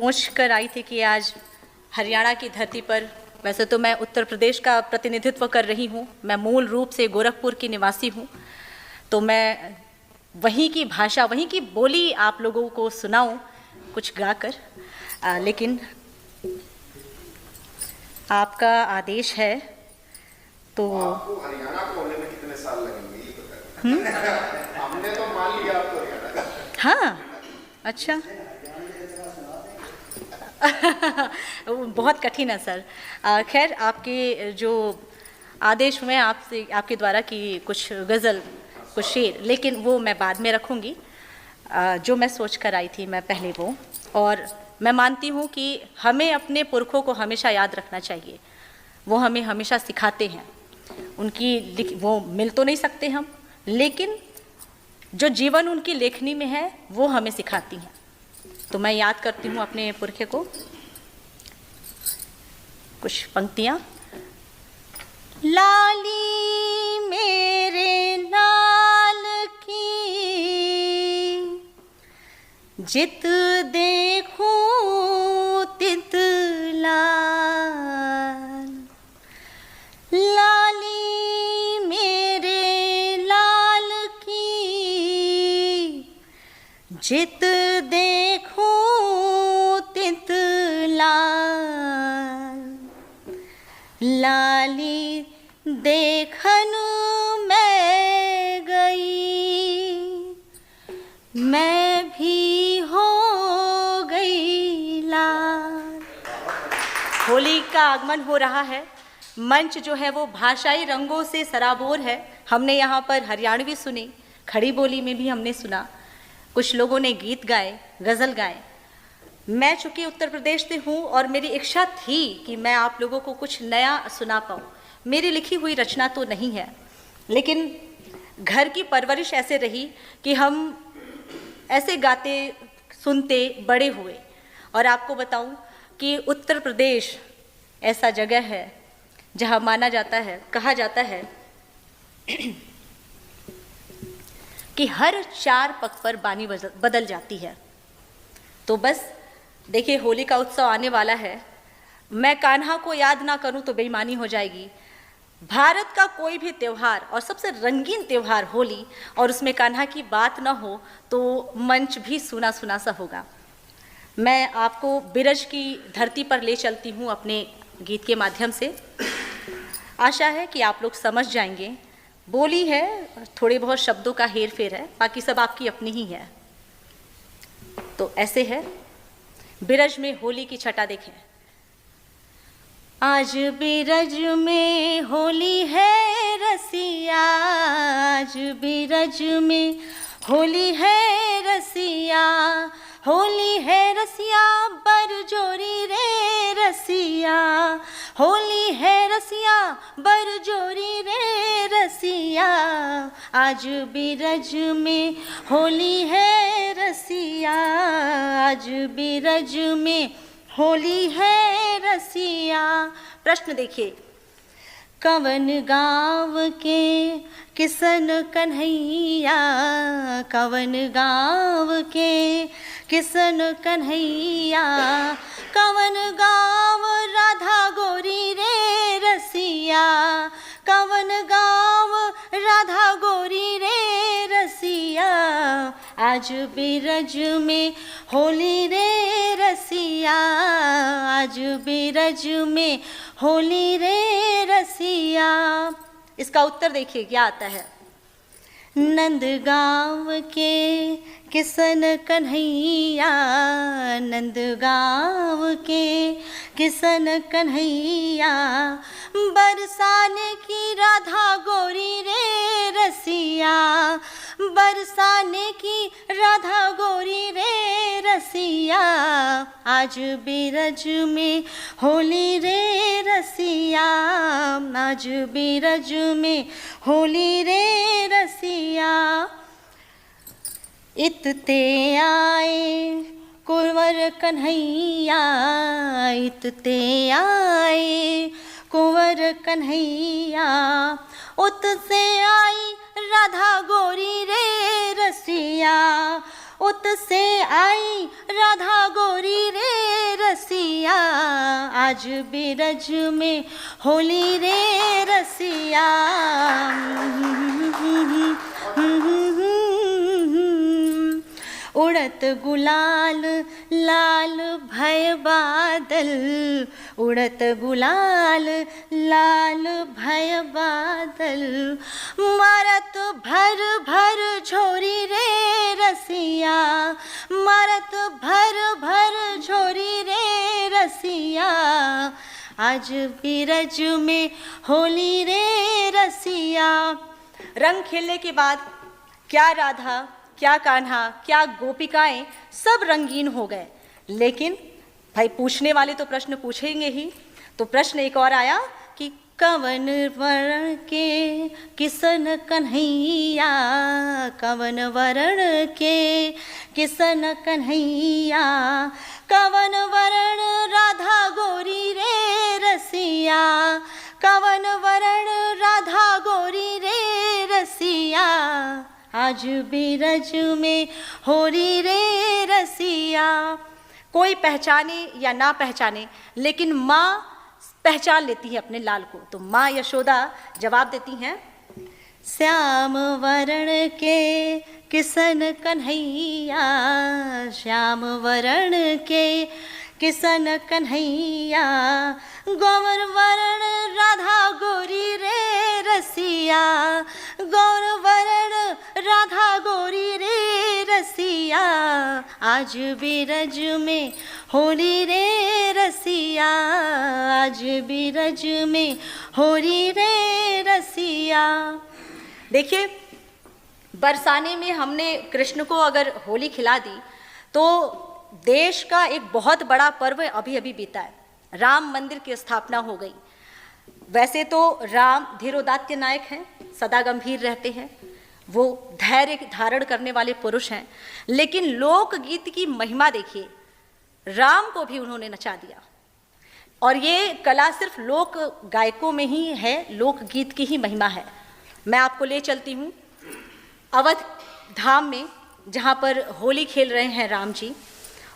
सोच कर आई थी कि आज हरियाणा की धरती पर, वैसे तो मैं उत्तर प्रदेश का प्रतिनिधित्व कर रही हूँ, मैं मूल रूप से गोरखपुर की निवासी हूँ, तो मैं वहीं की भाषा, वहीं की बोली आप लोगों को सुनाऊं कुछ गाकर। लेकिन आपका आदेश है तो आपको हरियाणा को होने में कितने साल लगेंगे ये बताइए। हमने तो मान लिया आपको हरियाणा का। हाँ, अच्छा। बहुत कठिन है सर। खैर, आपके जो आदेश हुए आपसे, आपके द्वारा कि कुछ गज़ल, कुछ शेर, लेकिन वो मैं बाद में रखूँगी। जो मैं सोच कर आई थी मैं पहले वो, और मैं मानती हूँ कि हमें अपने पुरखों को हमेशा याद रखना चाहिए। वो हमें हमेशा सिखाते हैं। उनकी वो मिल तो नहीं सकते हम, लेकिन जो जीवन उनकी लेखनी में है वो हमें सिखाती हैं। तो मैं याद करती हूँ अपने पुरखे को, कुछ पंक्तियाँ। लाली मेरे लाल की जित देखूं तित लाल, लाली मेरे लाल की जित देखूं तित लाल, लाली देखन मैं गई, मैं भी हो गई लाल। होली का आगमन हो रहा है। मंच जो है वो भाषाई रंगों से सराबोर है। हमने यहाँ पर हरियाणवी सुनी, खड़ी बोली में भी हमने सुना, कुछ लोगों ने गीत गाए, गज़ल गाए। मैं चूँकि उत्तर प्रदेश से हूँ और मेरी इच्छा थी कि मैं आप लोगों को कुछ नया सुना पाऊँ। मेरी लिखी हुई रचना तो नहीं है, लेकिन घर की परवरिश ऐसे रही कि हम ऐसे गाते सुनते बड़े हुए। और आपको बताऊं कि उत्तर प्रदेश ऐसा जगह है जहां माना जाता है, कहा जाता है कि हर 4 पग पर बानी बदल जाती है। तो बस देखिए, होली का उत्सव आने वाला है। मैं कान्हा को याद ना करूं तो बेईमानी हो जाएगी। भारत का कोई भी त्यौहार, और सबसे रंगीन त्यौहार होली, और उसमें कान्हा की बात ना हो तो मंच भी सुना सुना सा होगा। मैं आपको बिरज की धरती पर ले चलती हूँ अपने गीत के माध्यम से। आशा है कि आप लोग समझ जाएंगे। बोली है, थोड़े बहुत शब्दों का हेर फेर है, बाकी सब आपकी अपनी ही है। तो ऐसे है, बिरज में होली की छटा देखें। आज बिरज में होली है रसिया, आज बिरज में होली है रसिया, होली है रसिया बरजोरी रे रसिया, होली है रसिया बरजोरी रे रसिया, आज बिरज में होली है रसिया, आज बिरज में होली है रसिया। प्रश्न देखिए, कवन गाँव के किसन कन्हैया, कवन गाँव के किसन कन्हैया, कवन गाँव राधा गोरी रे रसिया, कवन गाँव राधा गोरी रे रसिया, आज बिरज में होली रे रसिया, आज बिरज में होली रे रसिया। इसका उत्तर देखिए क्या आता है। नंदगांव के किसन कन्हैया, नंदगांव के किसन कन्हैया, बरसाने की राधा गोरी रे रसिया, बरसाने की राधा गोरी रे रसिया, आज बिरज में होली रे रसिया, आज बिरज में होली रे रसिया। इतते आए कुंवर कन्हैया, इतते आए कुंवर कन्हैया, उत से आई राधा गोरी रे रसिया, उत से आई राधा गोरी रे रसिया, आज बिरज में होली रे रसिया। उड़त गुलाल लाल भय बादल, उड़त गुलाल लाल भय बादल, मारत भर भर झोरी रे रसिया, मारत भर भर झोरी रे रसिया, आज बिरज में होली रे रसिया। रंग खेलने के बाद क्या राधा, क्या कान्हा, क्या गोपिकाएं सब रंगीन हो गए। लेकिन भाई पूछने वाले तो प्रश्न पूछेंगे ही, तो प्रश्न एक और आया कि कवन वरण के किसन कन्हैया, कवन वरण के किसन कन्हैया, कवन वरण राधा गोरी रे रसिया, कवन वरण राधा गोरी रे रसिया, आज बिरज में होरी रे रसिया। कोई पहचाने या ना पहचाने, लेकिन माँ पहचान लेती है अपने लाल को। तो माँ यशोदा जवाब देती हैं, श्याम वरण के किसन कन्हैया, श्याम वरण के किसन कन्हैया, गौर वरण राधा गोरी रे रसिया, गौर वरण राधा गोरी रे रसिया, आज बिरज में होली रे रसिया, आज बिरज में होली रे रसिया। देखिए, बरसाने में हमने कृष्ण को अगर होली खिला दी तो देश का एक बहुत बड़ा पर्व अभी अभी बीता है। राम मंदिर की स्थापना हो गई। वैसे तो राम धीरोदात्य नायक हैं, सदा गंभीर रहते हैं, वो धैर्य धारण करने वाले पुरुष हैं, लेकिन लोकगीत की महिमा देखिए, राम को भी उन्होंने नचा दिया। और ये कला सिर्फ लोक गायकों में ही है, लोकगीत की ही महिमा है। मैं आपको ले चलती हूँ अवध धाम में, जहाँ पर होली खेल रहे हैं राम जी,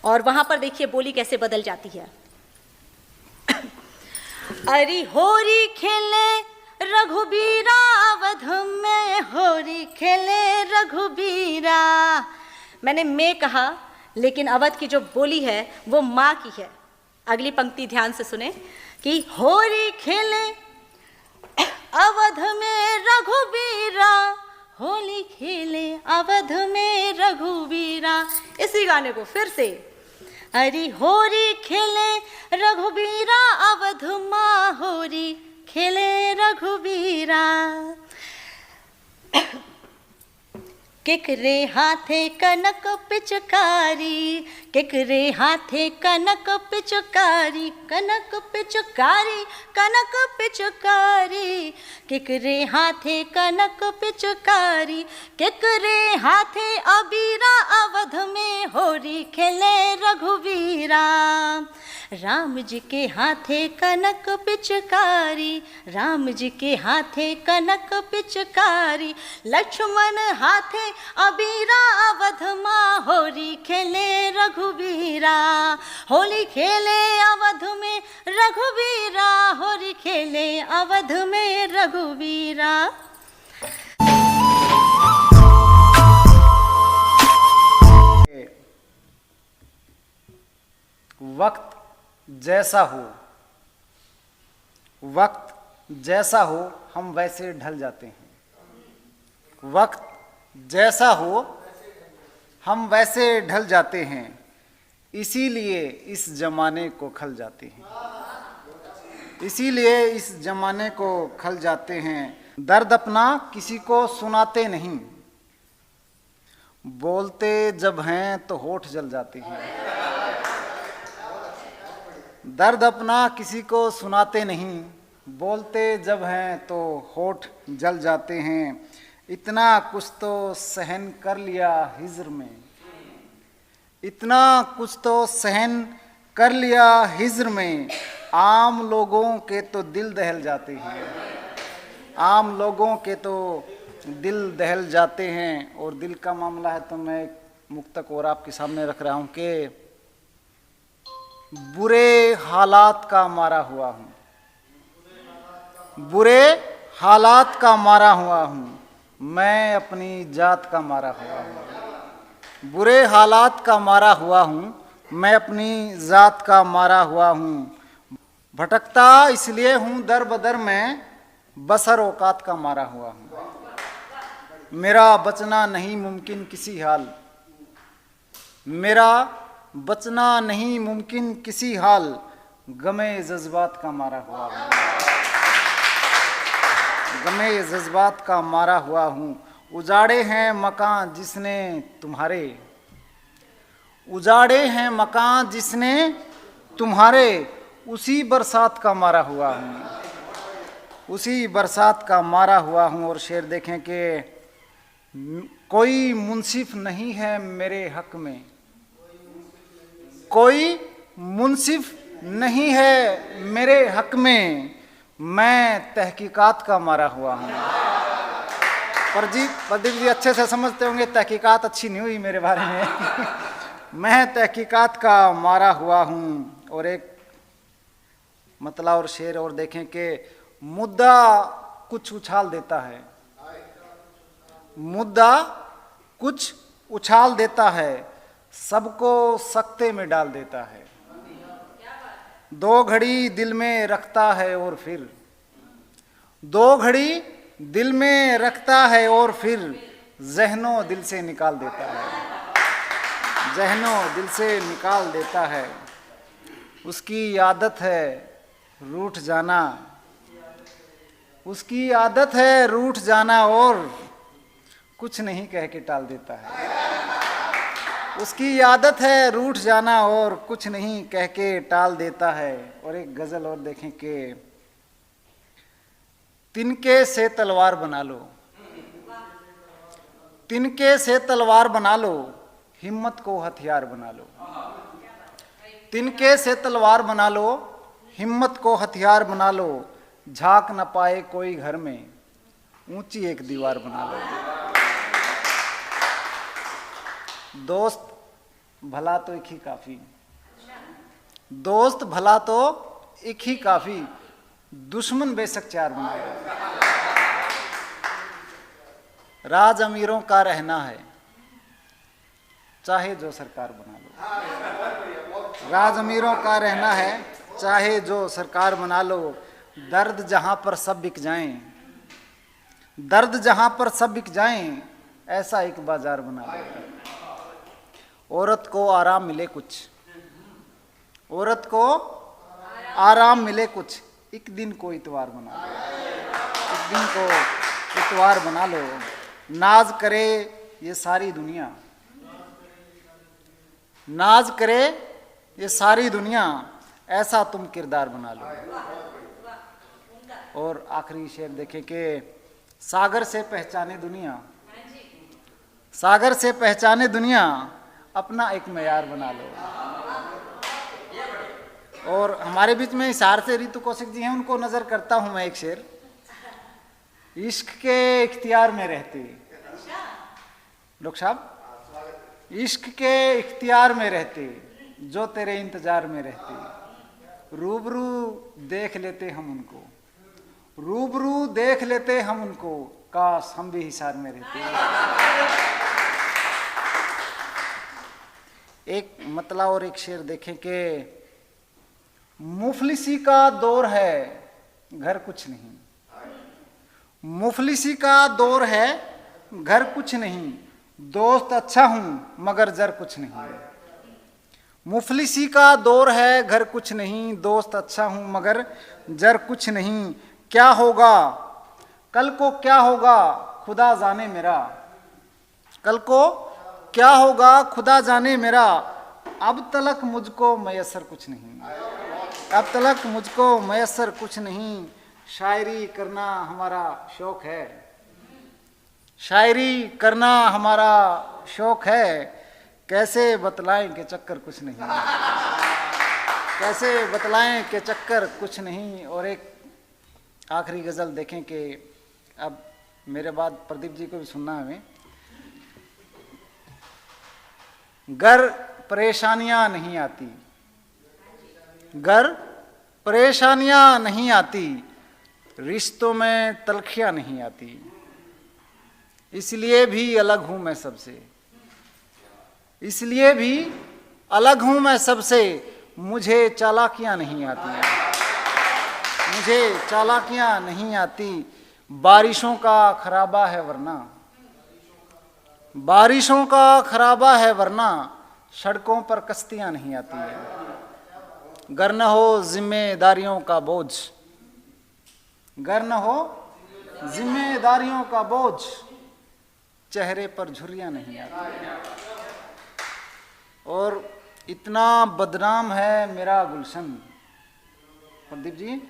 और वहाँ पर देखिए बोली कैसे बदल जाती है। अरे होरी खेले रघुबीरा अवध में, होरी खेले रघुबीरा। मैंने मैं कहा, लेकिन अवध की जो बोली है वो माँ की है। अगली पंक्ति ध्यान से सुने कि होरी खेले अवध में रघुबीरा, होली खेले अवध में रघुबीरा। इसी गाने को फिर से, अरे होरी खेले रघुबीरा अवध माँ, होरी खेले रघुबीरा। किकरे हाथे कनक पिचकारी, किकरे हाथे कनक पिचकारी, कनक पिचकारी, कनक पिचकारी, किकरे हाथे कनक पिचकारी, किकरे हाथे अबीरा अवध में, होरी खेले रघुबीरा। राम जी के हाथे कनक पिचकारी, राम जी के हाथे कनक पिचकारी, लक्ष्मण हाथे अबीरा अवध माँ, होली खेले रघुबीरा, होली खेले अवध में रघुबीरा, होली खेले अवध में रघुबीरा। वक्त जैसा हो, वक्त जैसा हो हम वैसे ढल जाते हैं। वक्त जैसा हो हम वैसे ढल जाते हैं, इसीलिए इस जमाने को खल जाते हैं, इसीलिए इस जमाने को खल जाते हैं। दर्द अपना किसी को सुनाते नहीं, बोलते जब हैं तो होठ जल जाते हैं। दर्द अपना किसी को सुनाते नहीं, बोलते जब हैं तो होठ जल जाते हैं। इतना कुछ तो सहन कर लिया हिज्र में, इतना कुछ तो सहन कर लिया हिज्र में, आम लोगों के तो दिल दहल जाते हैं, आम लोगों के तो दिल दहल जाते हैं। और दिल का मामला है तो मैं मुक्तक और आपके सामने रख रहा हूं कि बुरे हालात का मारा हुआ हूं, बुरे हालात का मारा हुआ हूं, मैं अपनी जात का मारा हुआ हूं। बुरे हालात का मारा हुआ हूं, मैं अपनी जात का मारा हुआ हूं। भटकता इसलिए हूं दर बदर में, बसर औकात का मारा हुआ हूं। मेरा बचना नहीं मुमकिन किसी हाल, मेरा बचना नहीं मुमकिन किसी हाल, गमे जज्बात का मारा हुआ हूं, गमे जज्बात का मारा हुआ हूं। उजाड़े हैं मकान जिसने तुम्हारे, उजाड़े हैं मकान जिसने तुम्हारे, उसी बरसात का मारा हुआ हूं, उसी बरसात का मारा हुआ हूं। और शेर देखें कि कोई मुंसिफ नहीं है मेरे हक में, कोई मुंसिफ नहीं है मेरे हक में, मैं तहकीकात का मारा हुआ हूँ। प्रदीप जी अच्छे से समझते होंगे, तहकीकात अच्छी नहीं हुई मेरे बारे में। मैं तहकीकात का मारा हुआ हूँ। और एक मतला और शेर और देखें कि मुद्दा कुछ उछाल देता है, मुद्दा कुछ उछाल देता है, सबको सकते में डाल देता है। दो घड़ी दिल में रखता है और फिर, दो घड़ी दिल में रखता है और फिर जहनों दिल से निकाल देता है, जहनों दिल से निकाल देता है। उसकी आदत है रूठ जाना, उसकी आदत है रूठ जाना और कुछ नहीं कह के टाल देता है। उसकी आदत है रूठ जाना और कुछ नहीं कह के टाल देता है। और एक गजल और देखें कि तिनके से तलवार बना लो, तिनके से तलवार बना लो, हिम्मत को हथियार बना लो। तिनके से तलवार बना लो, हिम्मत को हथियार बना लो, झांक न पाए कोई घर में, ऊंची एक दीवार बना लो। दोस्त भला तो एक ही काफी, दोस्त भला तो एक ही काफी, दुश्मन बेशक चार बनाए। राज अमीरों का रहना है, चाहे जो सरकार बना लो। राज अमीरों का रहना है, चाहे जो सरकार बना लो। दर्द जहां पर सब बिक जाएं, दर्द जहां पर सब बिक जाएं, ऐसा एक बाजार बना लो। औरत को आराम मिले कुछ, औरत को आराम मिले कुछ, एक दिन को इतवार बना लो, एक दिन को इतवार बना लो। नाज करे ये सारी दुनिया, नाज करे ये सारी दुनिया, ऐसा तुम किरदार बना लो। और आखिरी शेर देखें कि सागर से पहचाने दुनिया, सागर से पहचाने दुनिया, अपना एक मयार बना लो। और हमारे बीच में हिसार से रितु कौशिक जी हैं, उनको नजर करता हूं मैं एक शेर। इश्क के इख्तियार में रहते, डॉक्टर साहब, इश्क के इख्तियार में रहते, जो तेरे इंतजार में रहते, रूबरू देख लेते हम उनको, रूबरू देख लेते हम उनको, काश हम भी हिसार में रहते। एक मतला और एक शेर देखें कि मुफलिसी का दौर है घर कुछ नहीं, मुफलिसी का दौर है घर कुछ नहीं, दोस्त अच्छा हूं मगर जर कुछ नहीं। मुफलिसी का दौर है घर कुछ नहीं, दोस्त अच्छा हूं मगर जर कुछ नहीं। क्या होगा कल को, क्या होगा खुदा जाने मेरा, कल को क्या होगा खुदा जाने मेरा, अब तलक मुझको मयसर कुछ नहीं, अब तलक मुझको मयसर कुछ नहीं। शायरी करना हमारा शौक है, शायरी करना हमारा शौक है, कैसे बतलाएं कि चक्कर कुछ नहीं, कैसे बतलाएं कि चक्कर कुछ नहीं। और एक आखिरी गज़ल देखें कि अब मेरे बाद प्रदीप जी को भी सुनना है हमें। घर परेशानियां नहीं आती, घर परेशानियां नहीं आती, रिश्तों में तलखियां नहीं आती, इसलिए भी अलग हूं मैं सबसे, इसलिए भी अलग हूं मैं सबसे, मुझे चालाकियां नहीं आती, मुझे चालाकियां नहीं आती, बारिशों का खराबा है वरना, बारिशों का खराबा है वरना, सड़कों पर कश्तियां नहीं आती है। गर न हो जिम्मेदारियों का बोझ, गर न हो जिम्मेदारियों का बोझ, चेहरे पर झुर्रियां नहीं आती। और इतना बदनाम है मेरा गुलशन, प्रदीप जी,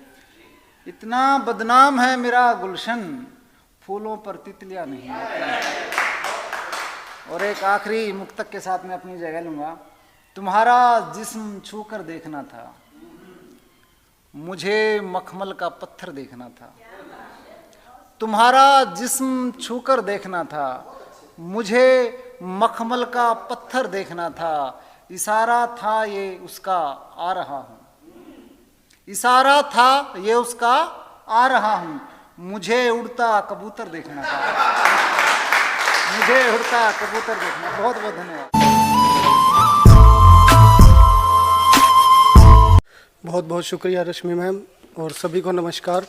इतना बदनाम है मेरा गुलशन, फूलों पर तितलियां नहीं आती। और एक आखिरी मुक्तक के साथ मैं अपनी जगह लूंगा। तुम्हारा जिस्म छूकर देखना था, मुझे मखमल का पत्थर देखना था, तुम्हारा जिस्म छूकर देखना था, मुझे मखमल का पत्थर देखना था, इशारा था ये उसका आ रहा हूं, इशारा था ये उसका आ रहा हूं, मुझे उड़ता कबूतर देखना था, मुझे उड़ता कबूतर देखना। बहुत बहुत धन्यवाद। बहुत बहुत शुक्रिया रश्मि मैम, और सभी को नमस्कार।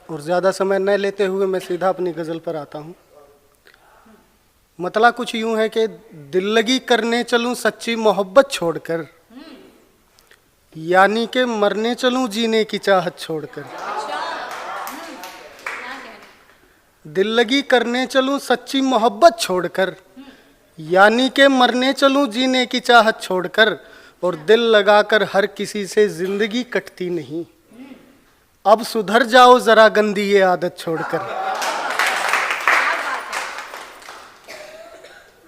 और ज़्यादा समय न लेते हुए मैं सीधा अपनी गज़ल पर आता हूँ। मतला कुछ यूँ है कि दिल लगी करने चलूँ सच्ची मोहब्बत छोड़कर, यानी कि मरने चलूँ जीने की चाहत छोड़कर, दिल लगी करने चलूँ सच्ची मोहब्बत छोड़कर, यानी कि मरने चलूँ जीने की चाहत छोड़कर, और दिल लगाकर हर किसी से जिंदगी कटती नहीं, अब सुधर जाओ जरा गंदी ये आदत छोड़कर।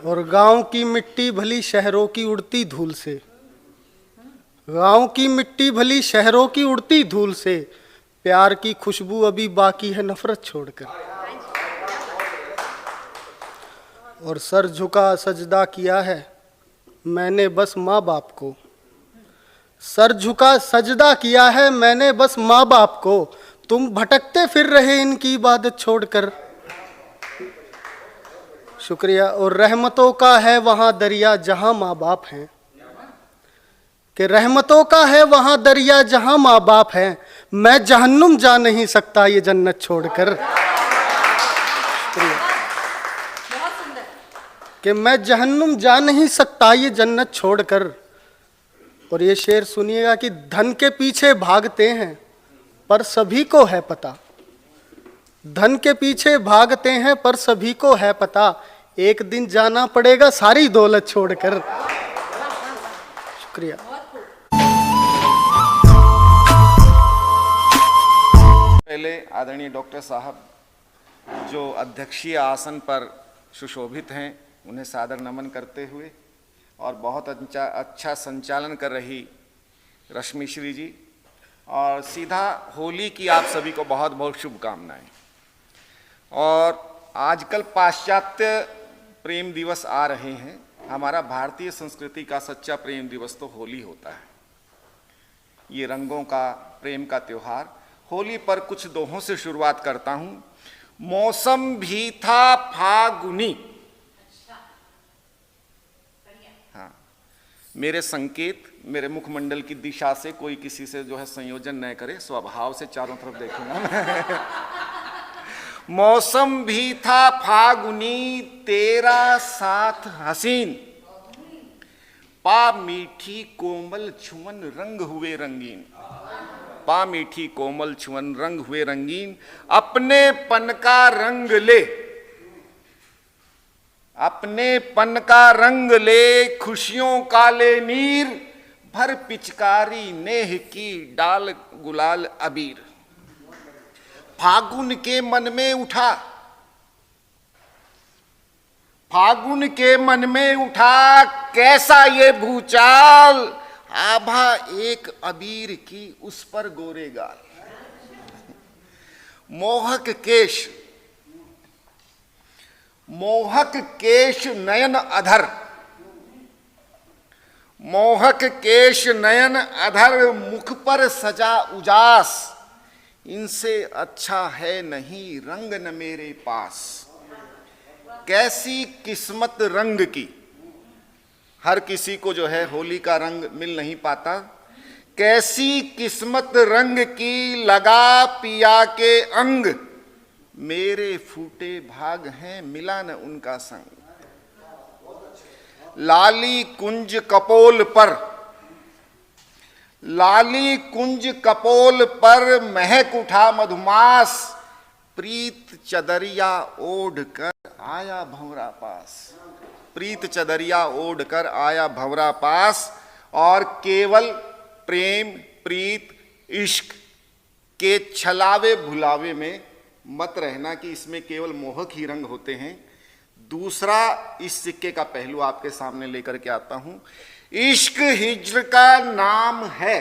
और गांव की मिट्टी भली शहरों की उड़ती धूल से, गांव की मिट्टी भली शहरों की उड़ती धूल से, प्यार की खुशबू अभी बाकी है नफरत छोड़कर। और सर झुका सजदा किया है मैंने बस माँ बाप को, सर झुका सजदा किया है मैंने बस माँ बाप को, तुम भटकते फिर रहे इनकी इबादत छोड़कर। शुक्रिया। और रहमतों का है वहाँ दरिया जहाँ माँ बाप हैं, कि रहमतों का है वहाँ दरिया जहाँ माँ बाप हैं, मैं जहन्नुम जा नहीं सकता ये जन्नत छोड़कर। शुक्रिया। कि मैं जहन्नुम जा नहीं सकता ये जन्नत छोड़कर। और ये शेर सुनिएगा कि धन के पीछे भागते हैं पर सभी को है पता, धन के पीछे भागते हैं पर सभी को है पता, एक दिन जाना पड़ेगा सारी दौलत छोड़कर। शुक्रिया। पहले आदरणीय डॉक्टर साहब जो अध्यक्षीय आसन पर सुशोभित हैं, उन्हें सादर नमन करते हुए, और बहुत अच्छा संचालन कर रही रश्मिश्री जी, और सीधा होली की आप सभी को बहुत बहुत शुभकामनाएं। और आजकल पाश्चात्य प्रेम दिवस आ रहे हैं, हमारा भारतीय संस्कृति का सच्चा प्रेम दिवस तो होली होता है, ये रंगों का प्रेम का त्योहार। होली पर कुछ दोहों से शुरुआत करता हूं। मौसम भी था फागुनी, मेरे संकेत, मेरे मुखमंडल की दिशा से कोई किसी से जो है संयोजन न करे, स्वभाव से चारों तरफ देखूंगा मैं। मौसम भी था फागुनी तेरा साथ हसीन, पा मीठी कोमल छुअन रंग हुए रंगीन, पा मीठी कोमल छुअन रंग हुए रंगीन, अपने पन का रंग ले, अपने पन का रंग ले, खुशियों का ले नीर, भर पिचकारी नेह की डाल गुलाल अबीर। फागुन के मन में उठा, फागुन के मन में उठा कैसा ये भूचाल, आभा एक अबीर की उस पर गोरे गाल। मोहक केश, मोहक केश नयन अधर, मोहक केश नयन अधर मुख पर सजा उजास, इनसे अच्छा है नहीं रंग न मेरे पास। कैसी किस्मत रंग की, हर किसी को जो है होली का रंग मिल नहीं पाता। कैसी किस्मत रंग की लगा पिया के अंग, मेरे फूटे भाग हैं मिला न उनका संग। लाली कुंज कपोल पर, लाली कुंज कपोल पर महक उठा मधुमास, प्रीत चदरिया ओढ़ कर आया भंवरा पास। प्रीत चदरिया ओढ़ कर आया भंवरा पास। और केवल प्रेम प्रीत इश्क के छलावे भुलावे में मत रहना कि इसमें केवल मोहक ही रंग होते हैं। दूसरा इस सिक्के का पहलू आपके सामने लेकर के आता हूं। इश्क हिज्र का नाम है,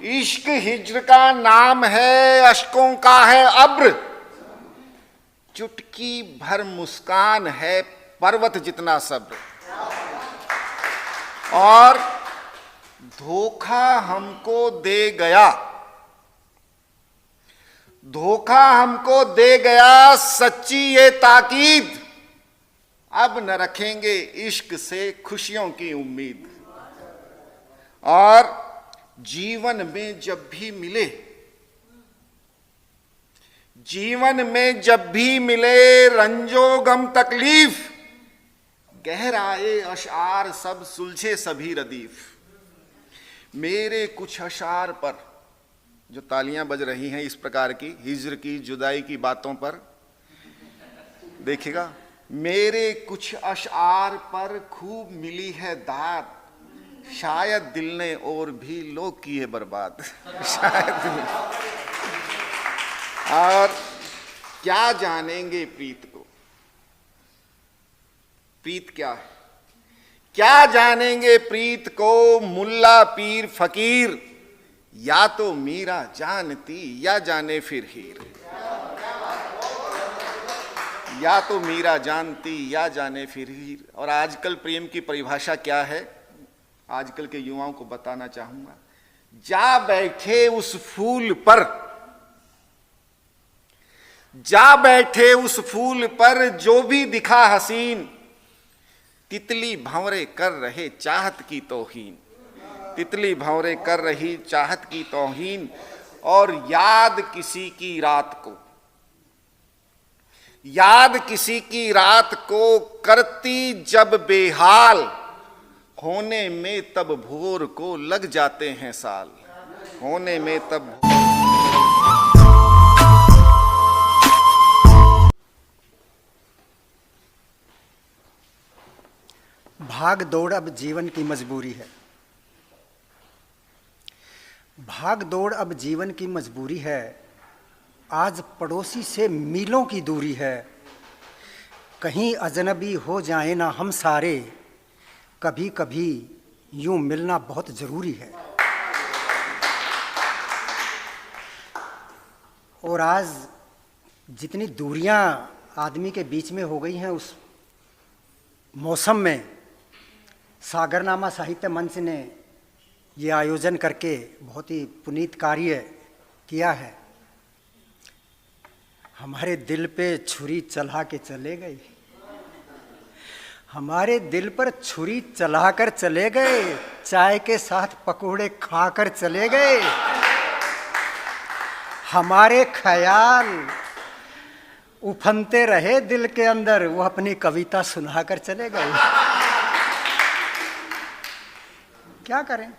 इश्क हिज्र का नाम है, अश्कों का है अब्र, चुटकी भर मुस्कान है पर्वत जितना सब्र। और धोखा हमको दे गया, धोखा हमको दे गया सच्ची ये ताकीद, अब न रखेंगे इश्क से खुशियों की उम्मीद। और जीवन में जब भी मिले, जीवन में जब भी मिले रंजो गम तकलीफ, गहराए अशार सब सुलझे सभी रदीफ। मेरे कुछ अशार पर जो तालियां बज रही हैं इस प्रकार की हिज्र की जुदाई की बातों पर, देखिएगा, मेरे कुछ अशार पर खूब मिली है दाद, शायद दिल ने और भी लोग किए बर्बाद। शायद। और क्या जानेंगे प्रीत को, प्रीत क्या है, क्या जानेंगे प्रीत को मुल्ला पीर फकीर, या तो मीरा जानती या जाने फिर हीर। या तो मीरा जानती या जाने फिर हीर। और आजकल प्रेम की परिभाषा क्या है, आजकल के युवाओं को बताना चाहूंगा। जा बैठे उस फूल पर, जा बैठे उस फूल पर जो भी दिखा हसीन, तितली भंवरे कर रहे चाहत की तौहीन। तितली भंवरे कर रही चाहत की तौहीन। और याद किसी की रात को, याद किसी की रात को करती जब बेहाल, होने में तब भोर को लग जाते हैं साल। होने में तब भाग दौड़ अब जीवन की मजबूरी है। भाग दौड़ अब जीवन की मजबूरी है। आज पड़ोसी से मीलों की दूरी है। कहीं अजनबी हो जाए ना हम सारे, कभी कभी यूं मिलना बहुत जरूरी है। और आज जितनी दूरियां आदमी के बीच में हो गई हैं, उस मौसम में सागरनामा साहित्य मंच ने ये आयोजन करके बहुत ही पुनीत कार्य किया है। हमारे दिल पे छुरी चला के चले गए, हमारे दिल पर छुरी चलाकर चले गए, चाय के साथ पकोड़े खाकर चले गए। हमारे ख्याल उफनते रहे दिल के अंदर, वो अपनी कविता सुनाकर चले गए। क्या करें,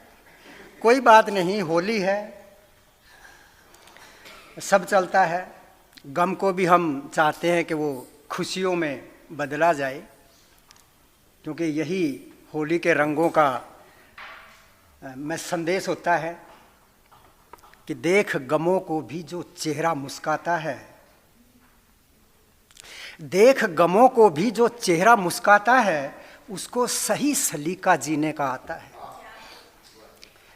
कोई बात नहीं, होली है, सब चलता है। गम को भी हम चाहते हैं कि वो खुशियों में बदला जाए, क्योंकि यही होली के रंगों का में संदेश होता है कि देख गमों को भी जो चेहरा मुस्काता है, देख गमों को भी जो चेहरा मुस्काता है, उसको सही सलीका जीने का आता है।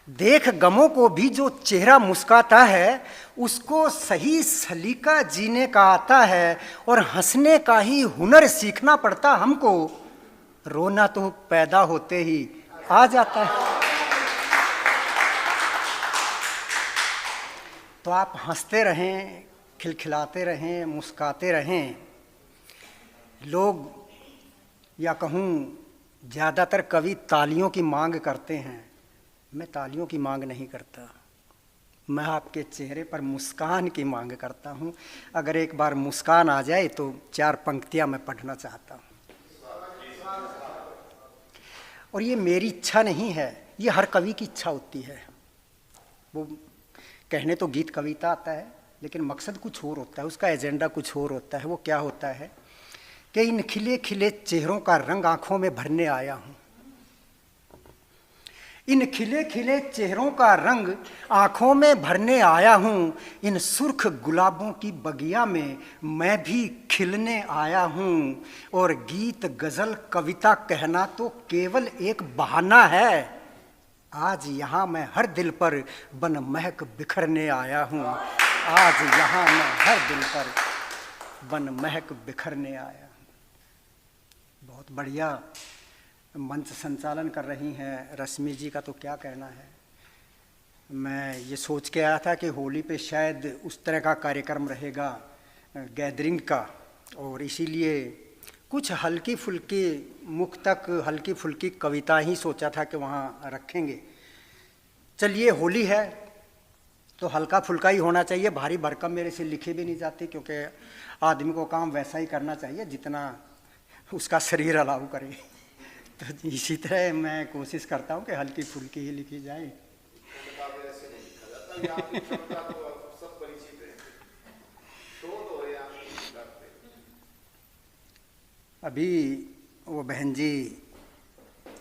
देख गमों को भी जो चेहरा मुस्काता है, उसको सही सलीका जीने का आता है। और हंसने का ही हुनर सीखना पड़ता हमको, रोना तो पैदा होते ही आ जाता है। तो आप हंसते रहें, खिलखिलाते रहें, मुस्काते रहें। लोग, या कहूँ ज़्यादातर कवि तालियों की मांग करते हैं, मैं तालियों की मांग नहीं करता, मैं आपके चेहरे पर मुस्कान की मांग करता हूँ। अगर एक बार मुस्कान आ जाए तो 4 पंक्तियाँ मैं पढ़ना चाहता हूँ। और ये मेरी इच्छा नहीं है, ये हर कवि की इच्छा होती है। वो कहने तो गीत कविता आता है, लेकिन मकसद कुछ और होता है, उसका एजेंडा कुछ और होता है। वो क्या होता है कि इन खिले खिले चेहरों का रंग आंखों में भरने आया हूँ। इन खिले खिले चेहरों का रंग आंखों में भरने आया हूँ। इन सुर्ख गुलाबों की बगिया में मैं भी खिलने आया हूँ। और गीत गज़ल कविता कहना तो केवल एक बहाना है। आज यहाँ मैं हर दिल पर बन महक बिखरने आया हूँ। आज यहाँ मैं हर दिल पर बन महक बिखरने आया हूँ। बहुत बढ़िया मंच संचालन कर रही हैं रश्मि जी का, तो क्या कहना है। मैं ये सोच के आया था कि होली पे शायद उस तरह का कार्यक्रम रहेगा गैदरिंग का, और इसीलिए कुछ हल्की फुल्की मुक्तक, हल्की फुल्की कविता ही सोचा था कि वहाँ रखेंगे। चलिए, होली है तो हल्का फुल्का ही होना चाहिए, भारी भरकम मेरे से लिखी भी नहीं जाती, क्योंकि आदमी को काम वैसा ही करना चाहिए जितना उसका शरीर अलाउ करे। तो इसी तरह मैं कोशिश करता हूँ कि हल्की फुल्की ही लिखी जाए। अभी वो बहन जी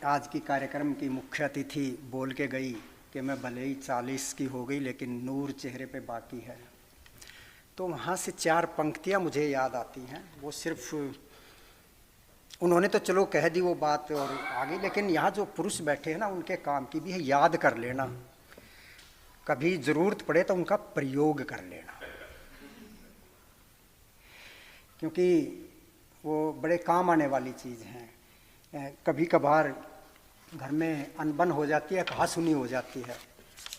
आज की कार्यक्रम की मुख्य अतिथि बोल के गई कि मैं भले ही 40 की हो गई लेकिन नूर चेहरे पे बाकी है। तो वहाँ से 4 पंक्तियाँ मुझे याद आती हैं। वो सिर्फ उन्होंने तो चलो कह दी वो बात और आगे, लेकिन यहाँ जो पुरुष बैठे हैं ना, उनके काम की भी है याद कर लेना, कभी ज़रूरत पड़े तो उनका प्रयोग कर लेना, क्योंकि वो बड़े काम आने वाली चीज़ हैं। कभी कभार घर में अनबन हो जाती है, कहासुनी हो जाती है,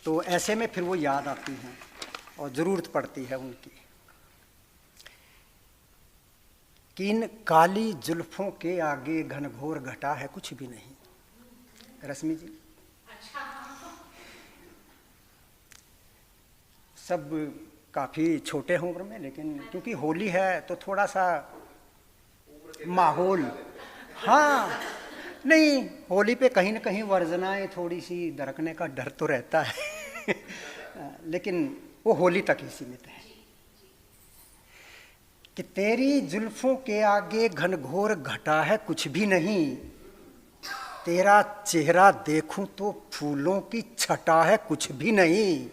तो ऐसे में फिर वो याद आती हैं और ज़रूरत पड़ती है उनकी। कि इन काली जुल्फों के आगे घनघोर घटा है कुछ भी नहीं। रश्मि जी, सब काफ़ी छोटे हैं उम्र में, लेकिन क्योंकि होली है तो थोड़ा सा माहौल, हाँ नहीं, होली पे कहीं ना कहीं वर्जनाएं थोड़ी सी दरकने का डर तो रहता है लेकिन वो होली तक ही सीमित है। कि तेरी जुल्फों के आगे घनघोर घटा है कुछ भी नहीं, तेरा चेहरा देखूं तो फूलों की छटा है कुछ भी नहीं।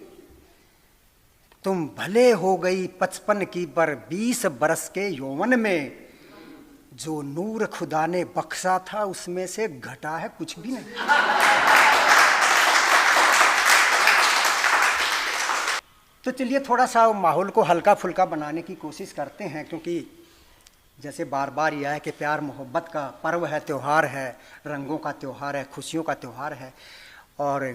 तुम भले हो गई 55 की पर 20 बरस के यौवन में, जो नूर खुदा ने बख्शा था उसमें से घटा है कुछ भी नहीं। तो चलिए थोड़ा सा माहौल को हल्का फुल्का बनाने की कोशिश करते हैं, क्योंकि जैसे बार बार यह है कि प्यार मोहब्बत का पर्व है, त्यौहार है, रंगों का त्यौहार है, खुशियों का त्यौहार है, और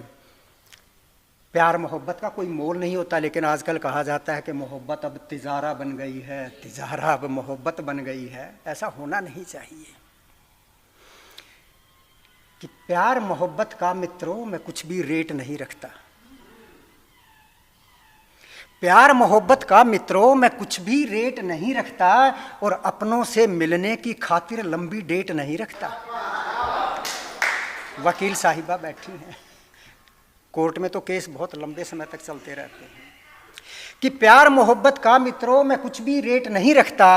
प्यार मोहब्बत का कोई मोल नहीं होता। लेकिन आजकल कहा जाता है कि मोहब्बत अब तिजारा बन गई है, तिजारा अब मोहब्बत बन गई है। ऐसा होना नहीं चाहिए। कि प्यार मोहब्बत का मित्रों मैं कुछ भी रेट नहीं रखता, प्यार मोहब्बत का मित्रों मैं कुछ भी रेट नहीं रखता, और अपनों से मिलने की खातिर लंबी डेट नहीं रखता। वकील साहिबा बैठी हैं, कोर्ट में तो केस बहुत लंबे समय तक चलते रहते हैं। कि प्यार मोहब्बत का मित्रों मैं कुछ भी रेट नहीं रखता,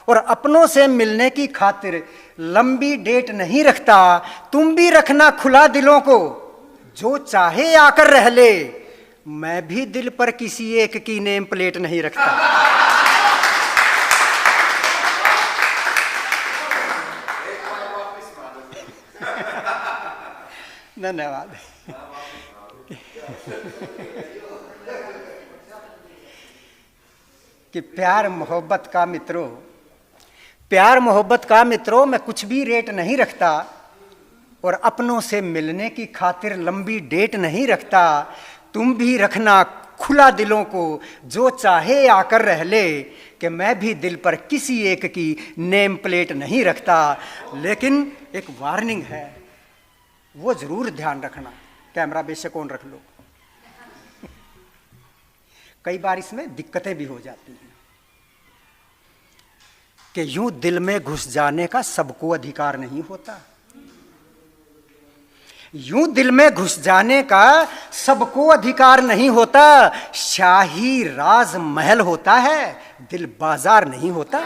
और अपनों से मिलने की खातिर लंबी डेट नहीं रखता। तुम भी रखना खुला दिलों को, जो चाहे आकर रह ले, मैं भी दिल पर किसी एक की नेम प्लेट नहीं रखता। धन्यवाद। कि प्यार मोहब्बत का मित्रों, प्यार मोहब्बत का मित्रों मैं कुछ भी रेट नहीं रखता, और अपनों से मिलने की खातिर लंबी डेट नहीं रखता। तुम भी रखना खुला दिलों को, जो चाहे आकर रह ले, कि मैं भी दिल पर किसी एक की नेम प्लेट नहीं रखता। लेकिन एक वार्निंग है, वो जरूर ध्यान रखना। कैमरा बेशक ऑन रख लो। कई बार इसमें दिक्कतें भी हो जाती हैं कि यूं दिल में घुस जाने का सबको अधिकार नहीं होता। यूं दिल में घुस जाने का सबको अधिकार नहीं होता। शाही राज महल होता है, दिल बाजार नहीं होता।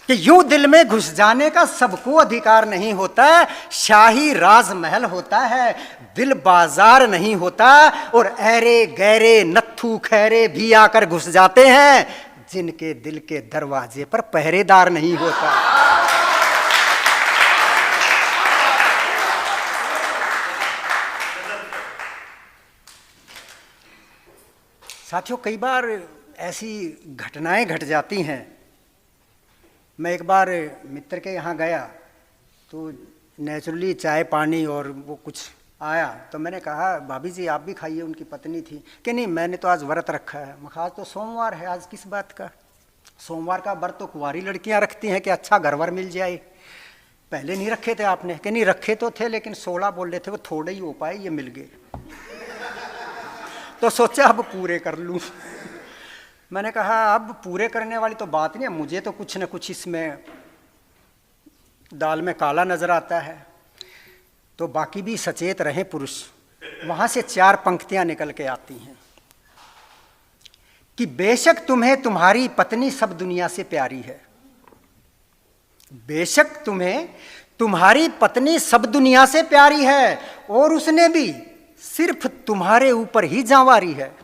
कि यूं दिल में घुस जाने का सबको अधिकार नहीं होता। शाही राज महल होता है, दिल बाजार नहीं होता। और ऐरे गैरे नत्थू खैरे भी आकर घुस जाते हैं, जिनके दिल के दरवाजे पर पहरेदार नहीं होता। साथियों, कई बार ऐसी घटनाएं घट जाती हैं। मैं एक बार मित्र के यहाँ गया तो नेचुरली चाय पानी और वो कुछ आया, तो मैंने कहा भाभी जी आप भी खाइए। उनकी पत्नी थी कि नहीं मैंने तो आज व्रत रखा है। मैं कहा आज तो सोमवार है, आज किस बात का? सोमवार का व्रत तो कुंवारी लड़कियां रखती हैं कि अच्छा घरवर मिल जाए। पहले नहीं रखे थे आपने? कि नहीं रखे तो थे, लेकिन 16 बोल रहे थे, वो थोड़े ही हो पाए, ये मिल गए। तो सोचा अब पूरे कर लूं। मैंने कहा अब पूरे करने वाली तो बात नहीं है, मुझे तो कुछ न कुछ इसमें दाल में काला नजर आता है। तो बाकी भी सचेत रहे पुरुष। वहां से 4 पंक्तियां निकल के आती हैं कि बेशक तुम्हें तुम्हारी पत्नी सब दुनिया से प्यारी है। बेशक तुम्हें तुम्हारी पत्नी सब दुनिया से प्यारी है, और उसने भी सिर्फ तुम्हारे ऊपर ही जांवारी है।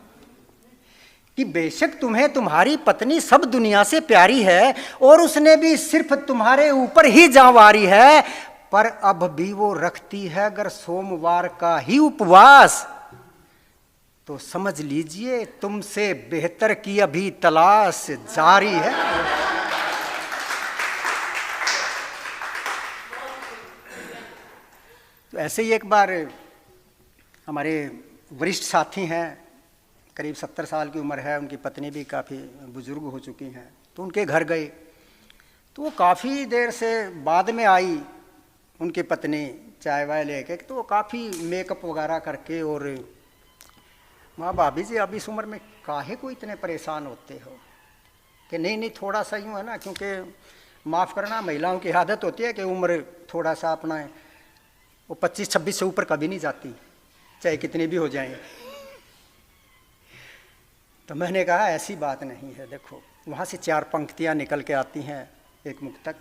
कि बेशक तुम्हें तुम्हारी पत्नी सब दुनिया से प्यारी है, और उसने भी सिर्फ तुम्हारे ऊपर ही जांवारी है, पर अब भी वो रखती है अगर सोमवार का ही उपवास, तो समझ लीजिए तुमसे बेहतर की अभी तलाश जारी है। तो ऐसे ही एक बार हमारे वरिष्ठ साथी हैं, करीब 70 साल की उम्र है, उनकी पत्नी भी काफ़ी बुजुर्ग हो चुकी हैं। तो उनके घर गए तो वो काफ़ी देर से बाद में आई उनकी पत्नी चाय वाय लेके। तो वो काफ़ी मेकअप वगैरह करके, और माँ भाभी जी अब इस उम्र में काहे को इतने परेशान होते हो? कि नहीं नहीं थोड़ा सा यूँ है ना, क्योंकि माफ़ करना महिलाओं की आदत होती है कि उम्र थोड़ा सा अपना वो 25-26 से ऊपर कभी नहीं जाती, चाहे कितनी भी हो जाए। तो मैंने कहा ऐसी बात नहीं है। देखो वहाँ से 4 पंक्तियाँ निकल के आती हैं एक मुक्तक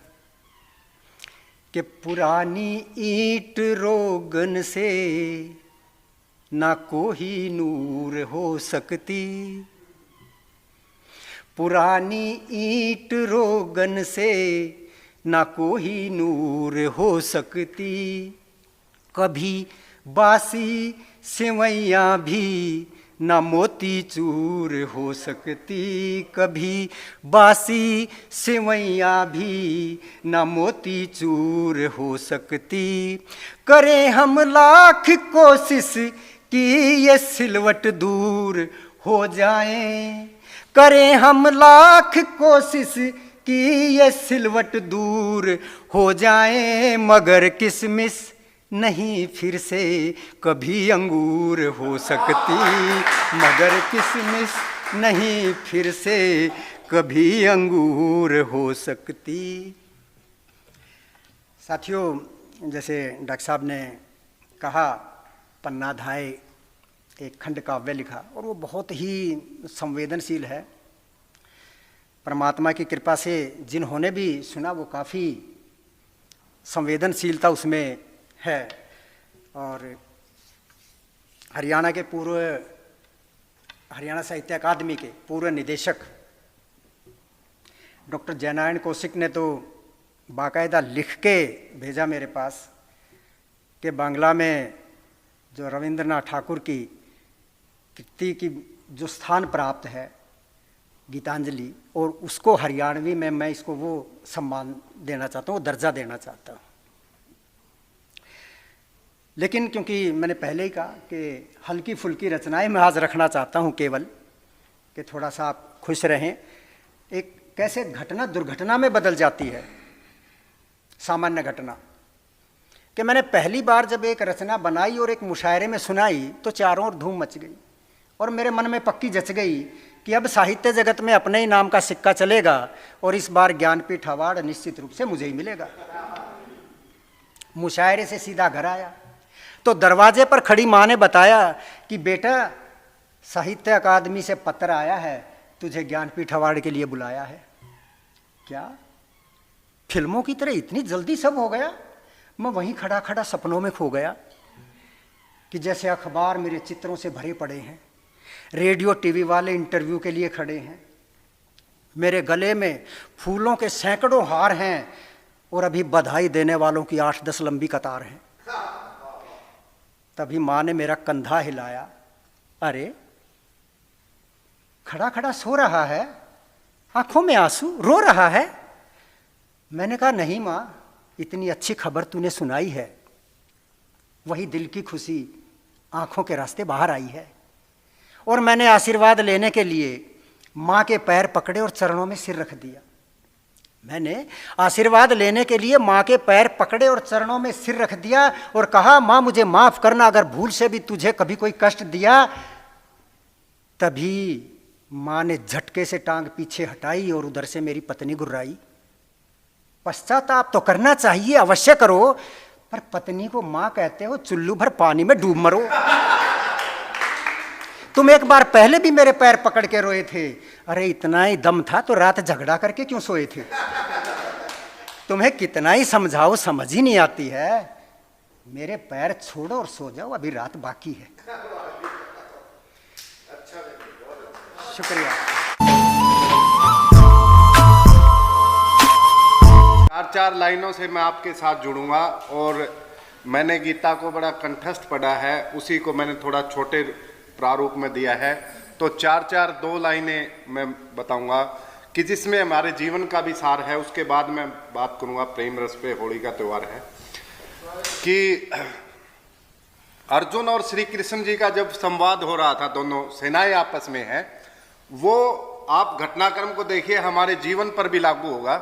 कि पुरानी ईंट रोगन से ना कोई नूर हो सकती। पुरानी ईंट रोगन से ना कोई नूर हो सकती। कभी बासी सेवैयाँ भी ना मोती चूर हो सकती। कभी बासी सेवैयाँ भी ना मोती चूर हो सकती। करें हम लाख कोशिश कि ये सिलवट दूर हो जाए। करें हम लाख कोशिश कि ये सिलवट दूर हो जाए, मगर किसमिस नहीं फिर से कभी अंगूर हो सकती। मगर किसमिस नहीं फिर से कभी अंगूर हो सकती। साथियों, जैसे डॉक्टर साहब ने कहा, पन्नाधाय एक खंड काव्य लिखा और वो बहुत ही संवेदनशील है। परमात्मा की कृपा से जिन्होंने भी सुना वो काफ़ी संवेदनशीलता उसमें है। और हरियाणा साहित्य अकादमी के पूर्व निदेशक डॉक्टर जयनारायण कौशिक ने तो बाकायदा लिख के भेजा मेरे पास कि बांग्ला में जो रविंद्रनाथ ठाकुर की कृति की जो स्थान प्राप्त है गीतांजलि, और उसको हरियाणवी में मैं इसको वो सम्मान देना चाहता हूँ, वो दर्जा देना चाहता हूँ। लेकिन क्योंकि मैंने पहले ही कहा कि हल्की फुल्की रचनाएं मैं आज रखना चाहता हूँ, केवल कि थोड़ा सा आप खुश रहें। एक कैसे घटना दुर्घटना में बदल जाती है, सामान्य घटना, कि मैंने पहली बार जब एक रचना बनाई और एक मुशायरे में सुनाई तो चारों ओर धूम मच गई और मेरे मन में पक्की जच गई कि अब साहित्य जगत में अपने ही नाम का सिक्का चलेगा और इस बार ज्ञानपीठ अवार्ड निश्चित रूप से मुझे ही मिलेगा। मुशायरे से सीधा घर आया तो दरवाजे पर खड़ी माँ ने बताया कि बेटा, साहित्य अकादमी से पत्र आया है, तुझे ज्ञानपीठ अवार्ड के लिए बुलाया है। क्या फिल्मों की तरह इतनी जल्दी सब हो गया? मैं वहीं खड़ा खड़ा सपनों में खो गया कि जैसे अखबार मेरे चित्रों से भरे पड़े हैं, रेडियो टीवी वाले इंटरव्यू के लिए खड़े हैं, मेरे गले में फूलों के सैकड़ों हार हैं और अभी बधाई देने वालों की 8-10 लंबी कतार हैं। तभी माँ ने मेरा कंधा हिलाया, अरे खड़ा खड़ा सो रहा है, आंखों में आंसू, रो रहा है। मैंने कहा नहीं माँ, इतनी अच्छी खबर तूने सुनाई है, वही दिल की खुशी आंखों के रास्ते बाहर आई है। और मैंने आशीर्वाद लेने के लिए माँ के पैर पकड़े और चरणों में सिर रख दिया। मैंने आशीर्वाद लेने के लिए माँ के पैर पकड़े और चरणों में सिर रख दिया और कहा, माँ मुझे माफ करना अगर भूल से भी तुझे कभी कोई कष्ट दिया। तभी माँ ने झटके से टांग पीछे हटाई और उधर से मेरी पत्नी गुर्राई। पश्चाताप तो करना चाहिए, अवश्य करो, पर पत्नी को माँ कहते हो, चुल्लू भर पानी में डूब मरो। तुम एक बार पहले भी मेरे पैर पकड़ के रोए थे। अरे इतना ही दम था तो रात झगड़ा करके क्यों सोए थे? तुम्हें कितना ही समझाओ, समझ ही नहीं आती है। मेरे पैर छोड़ो और सो जाओ, अभी रात बाकी है। शुक्रिया। 4 लाइनों से मैं आपके साथ जुड़ूंगा और मैंने गीता को बड़ा कंठस्थ पढ़ा है, उसी को मैंने थोड़ा छोटे प्रारूप में दिया है। तो 2 लाइनें मैं बताऊंगा कि जिसमें हमारे जीवन का भी सार है। उसके बाद मैं बात करूंगा प्रेम रस पे, होली का त्यौहार है, कि अर्जुन और श्री कृष्ण जी का जब संवाद हो रहा था, दोनों सेनाएं आपस में है, वो आप घटनाक्रम को देखिए, हमारे जीवन पर भी लागू होगा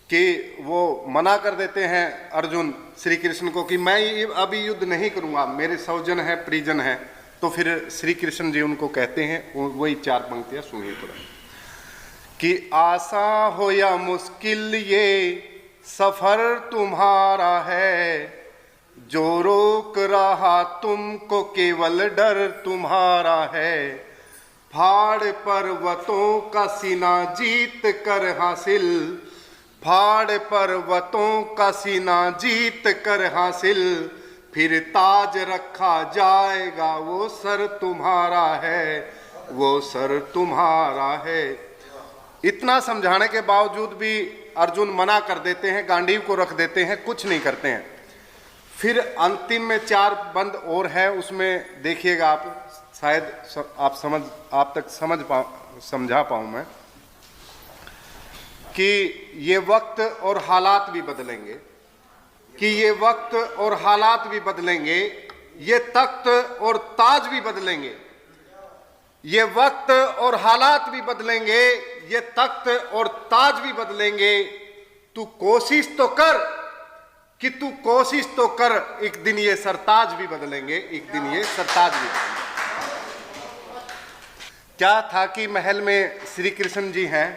कि वो मना कर देते हैं अर्जुन श्री कृष्ण को कि मैं अभी युद्ध नहीं करूंगा, मेरे स्वजन है, परिजन है। तो फिर श्री कृष्ण जी उनको कहते हैं, वही 4 पंक्तियां सुनिए तुरंत, कि आसा हो या मुश्किल ये सफर तुम्हारा है, जो रोक रहा तुमको केवल डर तुम्हारा है, फाड़ पर्वतों का सीना जीत कर हासिल, फाड़ पर्वतों का सीना जीत कर हासिल, फिर ताज रखा जाएगा वो सर तुम्हारा है, वो सर तुम्हारा है। इतना समझाने के बावजूद भी अर्जुन मना कर देते हैं, गांडीव को रख देते हैं, कुछ नहीं करते हैं। फिर अंतिम में 4 बंद और है, उसमें देखिएगा आप, शायद आप तक समझा पाऊं मैं, कि ये वक्त और हालात भी बदलेंगे, कि ये वक्त और हालात भी बदलेंगे, ये तख्त और ताज भी बदलेंगे, ये वक्त और हालात भी बदलेंगे, ये तख्त और ताज भी बदलेंगे। तू कोशिश तो कर, कि तू कोशिश तो कर, एक दिन ये सरताज भी बदलेंगे, एक दिन ये सरताज भी बदलेंगे। क्या था कि महल में श्री कृष्ण जी हैं,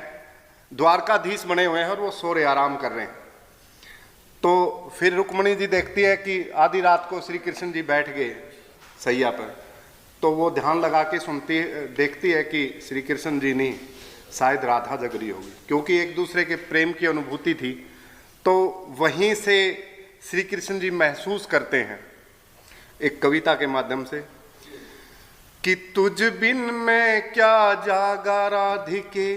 द्वारकाधीश बने हुए हैं और वो सो रहे, आराम कर रहे हैं। तो फिर रुक्मणी जी देखती है कि आधी रात को श्री कृष्ण जी बैठ गए सैया पर, तो वो ध्यान लगा के देखती है कि श्री कृष्ण जी नहीं, शायद राधा जग रही होगी, क्योंकि एक दूसरे के प्रेम की अनुभूति थी। तो वहीं से श्री कृष्ण जी महसूस करते हैं एक कविता के माध्यम से कि तुझ बिन मैं क्या जागा राधिके,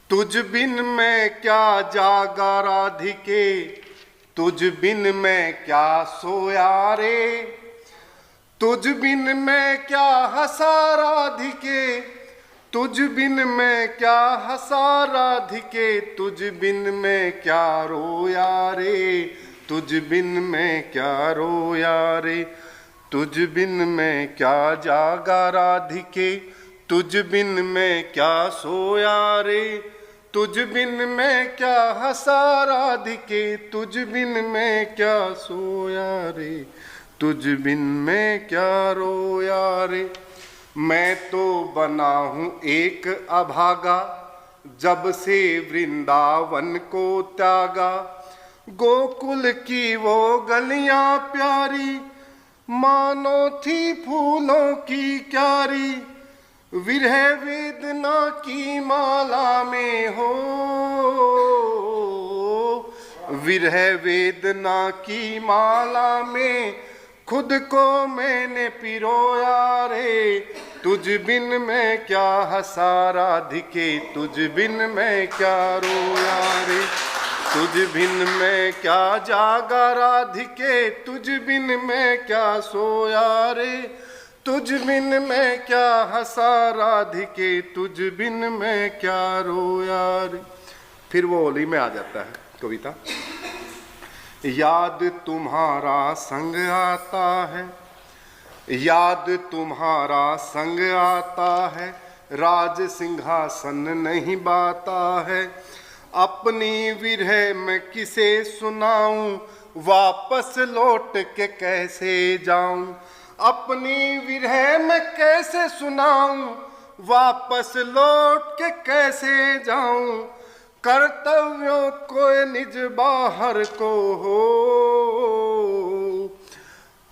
तुझ बिन मैं क्या जागा राधिके, तुझ बिन मैं क्या सोया रे, तुझ बिन मैं क्या हंसा राधिके, तुझ बिन मैं क्या हंसा राधिके, तुझ बिन मैं क्या रोया रे, तुझ बिन मैं क्या रोया रे, तुझ बिन मैं क्या जागा राधिके, तुझ बिन मैं क्या सोया रे, तुझ बिन मैं क्या हंसा राधिके, तुझ बिन मैं क्या सोया रे, तुझ बिन मैं क्या रोया रे। मैं तो बना हूँ एक अभागा, जब से वृंदावन को त्यागा, गोकुल की वो गलियां प्यारी, मानो थी फूलों की क्यारी, विरह वेदना की माला में हो, विरह वेदना की माला में खुद को मैंने पिरोया रे, तुझ बिन मैं क्या हंसा राधिके, तुझ बिन मैं क्या रोया रे, तुझ बिन मैं क्या जागा राधिके, तुझ बिन मैं क्या सोया रे, तुझ बिन मैं क्या हंसा राधिके, तुझ बिन मैं क्या रोया रे। फिर वो होली में आ जाता है कविता। याद तुम्हारा संग आता है, याद तुम्हारा संग आता है, राज सिंहासन नहीं बाता है, अपनी विरह मैं किसे सुनाऊं, वापस लौट के कैसे जाऊं, अपनी विरह मैं कैसे सुनाऊं, वापस लौट के कैसे जाऊं, कर्तव्यों को निज बाहर को हो,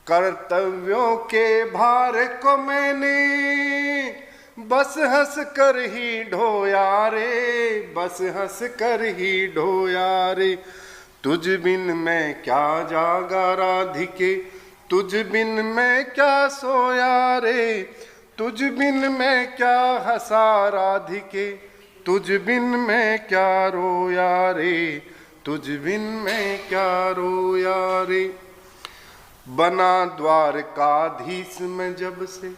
कर्तव्यों के भार को मैंने बस हंस कर ही ढोया रे, बस हंस कर ही ढोया रे, तुझ बिन मैं क्या जागा राधिके, तुझ बिन मैं क्या सोया रे, तुझ बिन मैं क्या हंसा राधिके, तुझ बिन मैं क्या रोया रे, तुझ बिन मैं क्या रोया रे। बना द्वारकाधीश में जब से,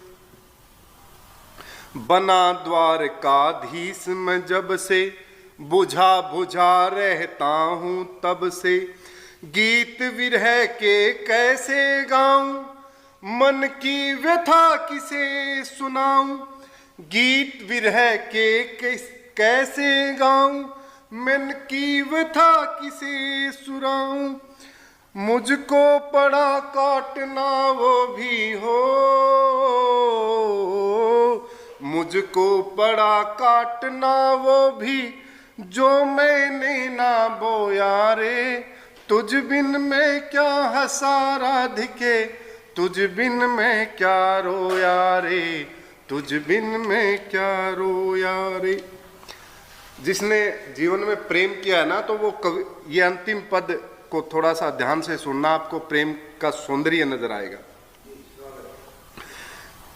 बना द्वारकाधीश में जब से, बुझा बुझा रहता हूँ तब से, गीत विरह के कैसे गाऊं, मन की व्यथा किसे सुनाऊं, गीत विरह के कैसे गाऊं, मन की व्यथा किसे सुनाऊं, मुझको पड़ा काटना वो भी हो, मुझको पड़ा काटना वो भी जो मैंने ना बोया रे, तुझ बिन मैं क्या हंसा राधिके, तुझ बिन मैं क्या रोया रे, तुझ बिन मैं क्या रोया रे। जिसने जीवन में प्रेम किया है ना, तो वो कवि, ये अंतिम पद को थोड़ा सा ध्यान से सुनना, आपको प्रेम का सौंदर्य नजर आएगा।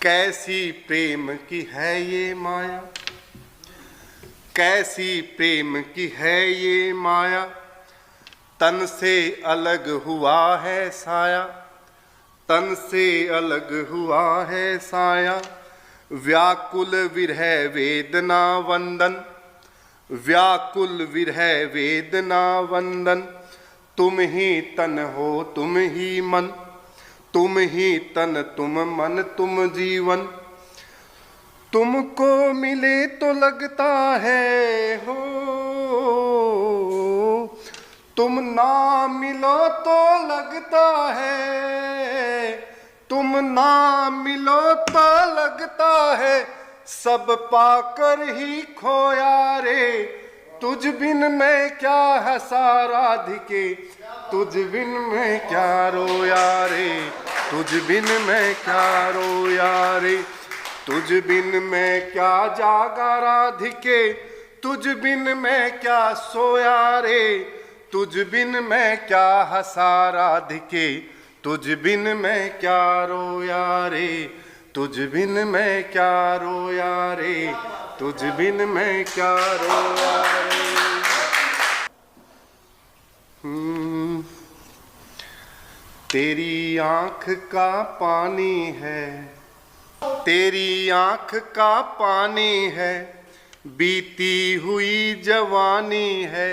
कैसी प्रेम की है ये माया, कैसी प्रेम की है ये माया, तन से अलग हुआ है साया, तन से अलग हुआ है साया, व्याकुल विरह वेदना वंदन, व्याकुल विरह वेदना वंदन, तुम ही तन हो तुम ही मन, तुम ही तन तुम मन तुम जीवन, तुमको मिले तो लगता है हो, तुम ना मिलो तो लगता है, तुम ना मिलो तो लगता है, सब पाकर ही खोया रे, तुझ बिन मैं क्या हंसा राधिके, तुझ बिन मैं क्या रोया रे, तुझ बिन मैं क्या रोया रे, तुझ बिन मैं क्या जागा राधिके, तुझ बिन मैं क्या सोया रे, तुझ बिन मैं क्या हंसा राधिके, तुझ बिन मैं क्या रोया रे, तुझ बिन मैं क्या रोया रे, तुझ बिन मैं क्या रोया रे। तेरी आंख का पानी है तेरी आंख का पानी है, बीती हुई जवानी है,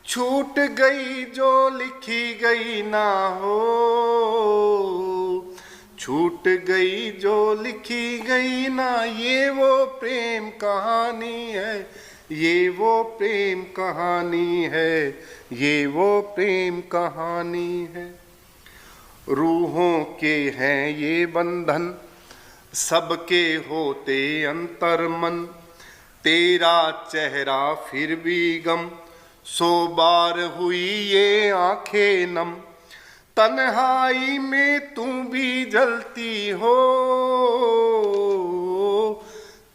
छूट गई जो लिखी गई ना हो, छूट गई जो लिखी गई ना। ये वो प्रेम कहानी है, ये वो प्रेम कहानी है, ये वो प्रेम कहानी है। रूहों के हैं ये बंधन, सबके होते अंतर मन, तेरा चेहरा फिर भी गम, 100 बार हुई ये आंखें नम। तन्हाई में तू भी जलती हो,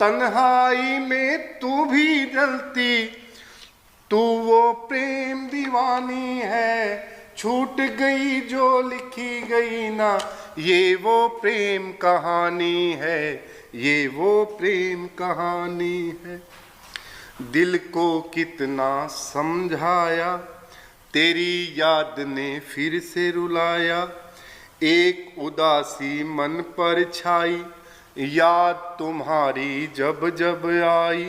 तन्हाई में तू भी जलती, तू वो प्रेम दीवानी है, छूट गई जो लिखी गई ना। ये वो प्रेम कहानी है, ये वो प्रेम कहानी है। दिल को कितना समझाया, तेरी याद ने फिर से रुलाया, एक उदासी मन पर छाई, याद तुम्हारी जब जब आई।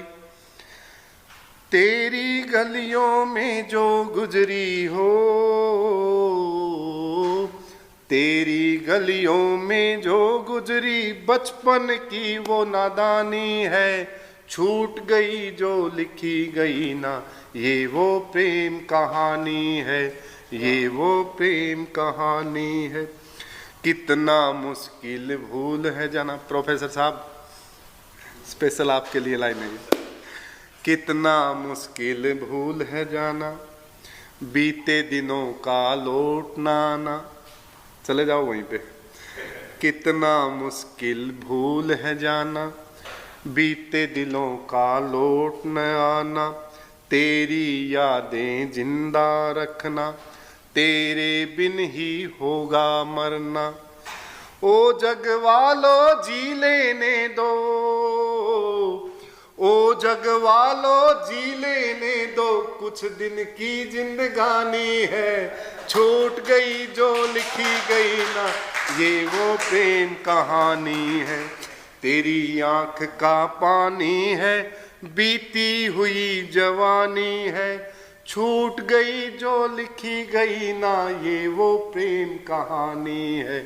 तेरी गलियों में जो गुजरी हो, तेरी गलियों में जो गुजरी, बचपन की वो नादानी है, छूट गई जो लिखी गई ना। ये वो प्रेम कहानी है, ये वो प्रेम कहानी है। कितना मुश्किल भूल है जाना। प्रोफेसर साहब स्पेशल आपके लिए लाइन है। कितना मुश्किल भूल है जाना, बीते दिनों का लौटना ना। चले जाओ वहीं पे। कितना मुश्किल भूल है जाना, बीते दिलों का लौट न आना। तेरी यादें जिंदा रखना, तेरे बिन ही होगा मरना। ओ जग वालो जी लेने दो, ओ जग वालो जी लेने दो, कुछ दिन की जिंदगानी है, छूट गई जो लिखी गई ना। ये वो प्रेम कहानी है, तेरी आंख का पानी है, बीती हुई जवानी है, छूट गई जो लिखी गई ना। ये वो प्रेम कहानी है,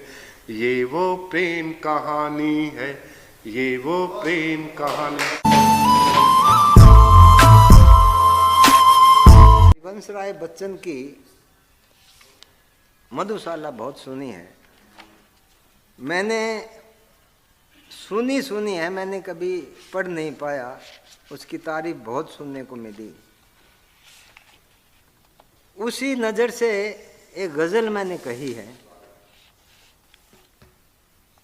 ये वो प्रेम कहानी है, ये वो प्रेम कहानी। हरिवंश राय बच्चन की मधुशाला बहुत सुनी है। मैंने सुनी है, मैंने कभी पढ़ नहीं पाया। उसकी तारीफ बहुत सुनने को मिली। उसी नज़र से एक गज़ल मैंने कही है,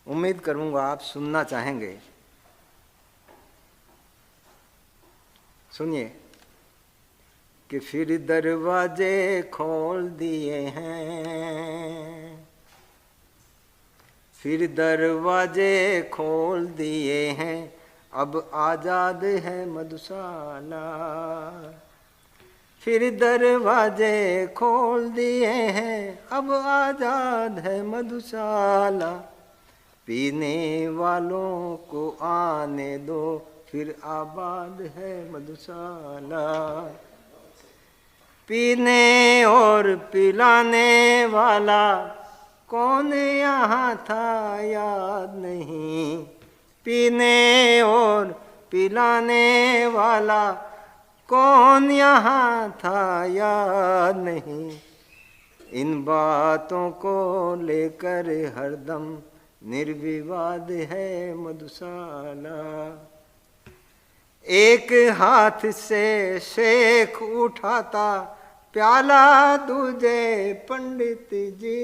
उम्मीद करूंगा आप सुनना चाहेंगे। सुनिए कि फिर दरवाजे खोल दिए हैं, फिर दरवाजे खोल दिए हैं, अब आज़ाद है मधुशाला। फिर दरवाजे खोल दिए हैं, अब आज़ाद है मधुशाला। पीने वालों को आने दो, फिर आबाद है मधुशाला। पीने और पिलाने वाला कौन यहाँ था याद नहीं। पीने और पिलाने वाला कौन यहाँ था याद नहीं। इन बातों को लेकर हरदम निर्विवाद है मधुशाला। एक हाथ से शेख उठाता प्याला दूजे पंडित जी।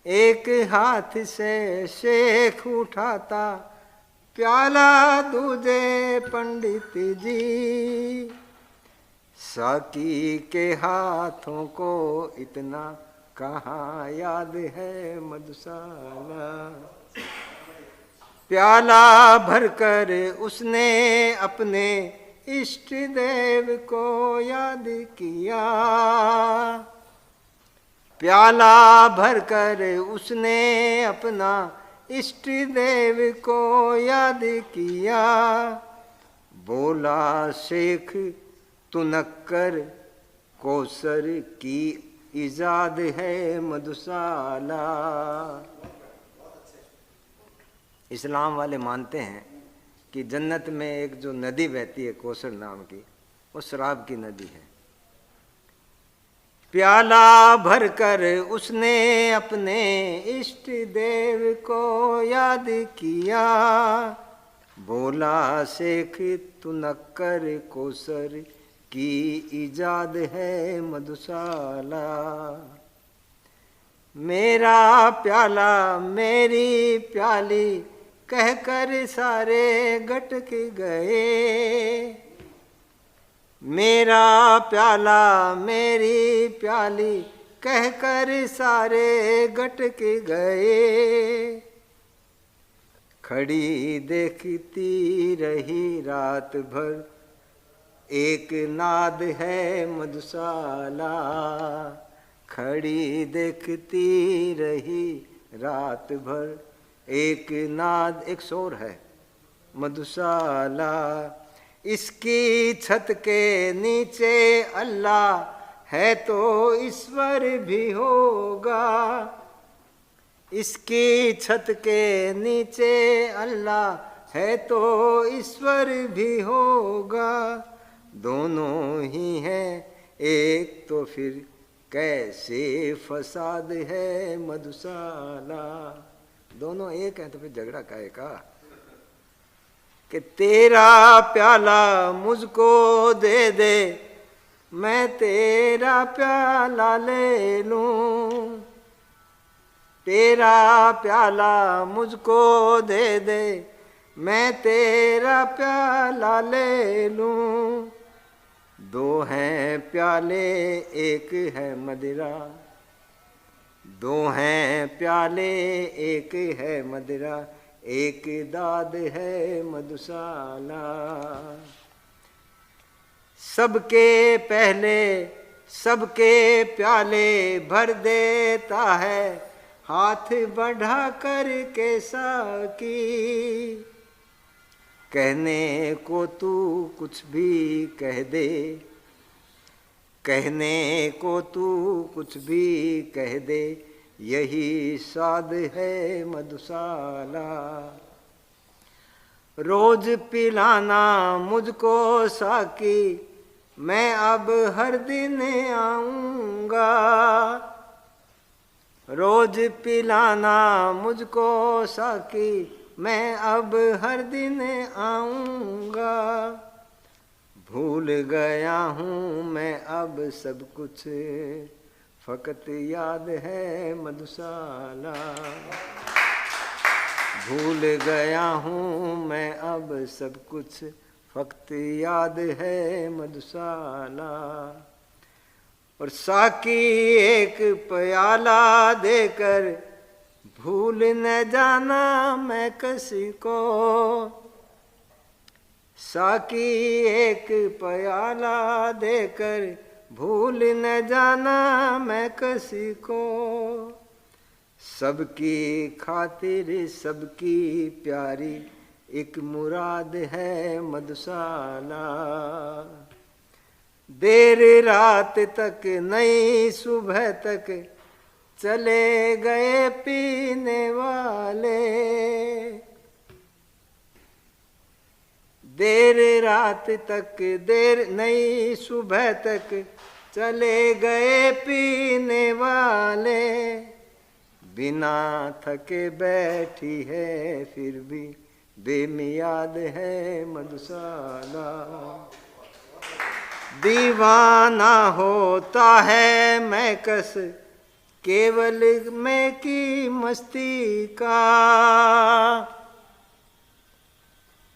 एक हाथ से शेख उठाता प्याला दूजे पंडित जी। साकी के हाथों को इतना कहाँ याद है मधुशाला। प्याला भरकर उसने अपने इष्ट देव को याद किया। प्याला भरकर उसने अपना इष्ट देव को याद किया, बोला शेख तुनक्कर कौसर की इजाद है मधुशाला। इस्लाम वाले मानते हैं कि जन्नत में एक जो नदी बहती है कौसर नाम की, वो शराब की नदी है। प्याला भरकर उसने अपने इष्ट देव को याद किया, बोला शेख तुनक्कर कौसर की इजाद है मधुशाला। मेरा प्याला मेरी प्याली कहकर सारे गटक गए, मेरा प्याला मेरी प्याली कहकर सारे गटक गए। खड़ी देखती रही रात भर एक नाद है मधुशाला, खड़ी देखती रही रात भर एक नाद, एक शोर है मधुशाला। इसकी छत के नीचे अल्लाह है तो ईश्वर भी होगा, इसकी छत के नीचे अल्लाह है तो ईश्वर भी होगा। दोनों ही हैं एक तो फिर कैसे फसाद है मधुशाला। दोनों एक हैं तो फिर झगड़ा काहे का। कि तेरा प्याला मुझको दे दे मैं तेरा प्याला ले लूं, तेरा प्याला मुझको दे दे मैं तेरा प्याला ले लूं। दो हैं प्याले एक है मदिरा, दो हैं प्याले एक है मदिरा, एक दाद है मधुशाला। सबके पहले सबके प्याले भर देता है हाथ बढ़ा कर के साकी। कहने को तू कुछ भी कह दे, कहने को तू कुछ भी कह दे, यही साध है मधुशाला। रोज पिलाना मुझको साकी मैं अब हर दिन आऊंगा, रोज पिलाना मुझको साकी मैं अब हर दिन आऊंगा। भूल गया हूँ मैं अब सब कुछ फकत याद है मधुशाला। भूल गया हूँ मैं अब सब कुछ फकत याद है मधुशाला। और साकी एक प्याला देकर भूल न जाना मैं किसी को, साकी एक प्याला देकर भूल न जाना मैं किसी को। सबकी खातिर सबकी प्यारी एक मुराद है मधुशाला। देर रात तक नई सुबह तक चले गए पीने वाले, देर रात तक देर नई सुबह तक चले गए पीने वाले। बिना थके बैठी है फिर भी बेमियाद है मधुशाला। दीवाना होता है मैं कस केवल मैं की मस्ती का,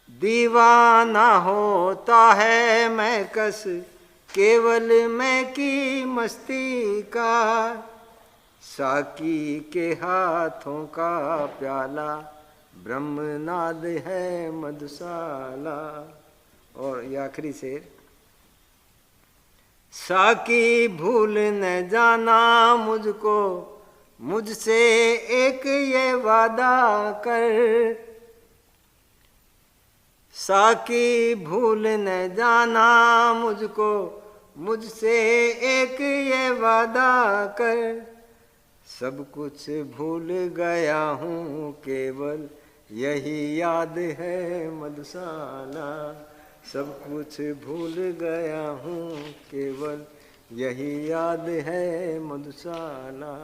दीवाना होता है मैं कस केवल मैं की मस्ती का। साकी के हाथों का प्याला ब्रह्मनाद है मधुशाला। और ये आखिरी शेर, साकी भूल न जाना मुझको मुझसे एक ये वादा कर, साकी भूल न जाना मुझको, मुझसे एक ये वादा कर। सब कुछ भूल गया हूँ केवल यही याद है मधुशाला, सब कुछ भूल गया हूँ केवल यही याद है मधुशाला।